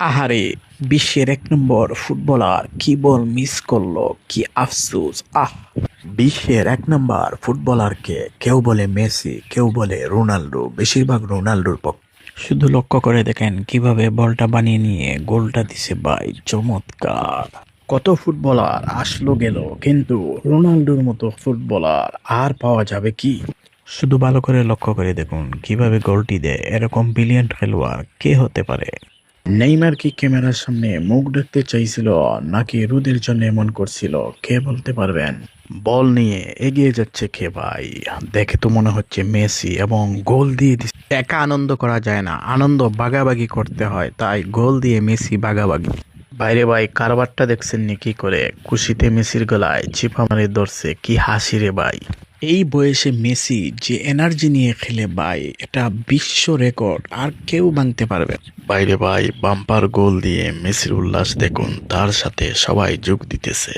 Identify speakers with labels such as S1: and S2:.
S1: আহারে, বিশ্বের এক নম্বর ফুটবলার কি বল মিস করলো, কি আফসোস। বিশ্বের এক নম্বর ফুটবলারকে কেউ বলে মেসি, কেউ বলে রোনাল্ডো, বেশিরভাগ রোনাল্ডোর পক্ষে। শুধু লক্ষ্য করে দেখেন কিভাবে বলটা বানিয়ে নিয়ে গোলটা দিছে ভাই, চমৎকার। কত ফুটবলার আসলো গেল, কিন্তু রোনাল্ডোর মতো ফুটবলার আর পাওয়া যাবে কি? শুধু ভালো করে লক্ষ্য করে দেখুন কিভাবে গোলটি দেয়। এরকম ব্রিলিয়ান্ট খেলোয়াড় কে হতে পারে? নেইমার কি ক্যামেরার সামনে মুখ ঢাকতে চাইছিল, নাকি রোদের জন্য এমন করছিল, কে বলতে পারবেন? বল নিয়ে এগিয়ে যাচ্ছে কে ভাই, দেখে তো মনে হচ্ছে মেসি, এবং গোল দিয়ে দিচ্ছে। একা আনন্দ করা যায় না, আনন্দ ভাগাভাগি করতে হয়, তাই গোল দিয়ে মেসি ভাগাভাগি। বাইরে ভাই, কারবারটা দেখছেন নি কি করে খুশিতে মেসির গলায় চিপা মারে ধরছে, কি হাসি রে ভাই। এই বয়সে মেসি যে এনার্জি নিয়ে খেলে ভাই, এটা বিশ্ব রেকর্ড, আর কেউ ভাঙতে পারবে না। বাইরে ভাই, বাম্পার গোল দিয়ে মেসির উল্লাস দেখুন, তার সাথে সবাই যোগ দিতেছে।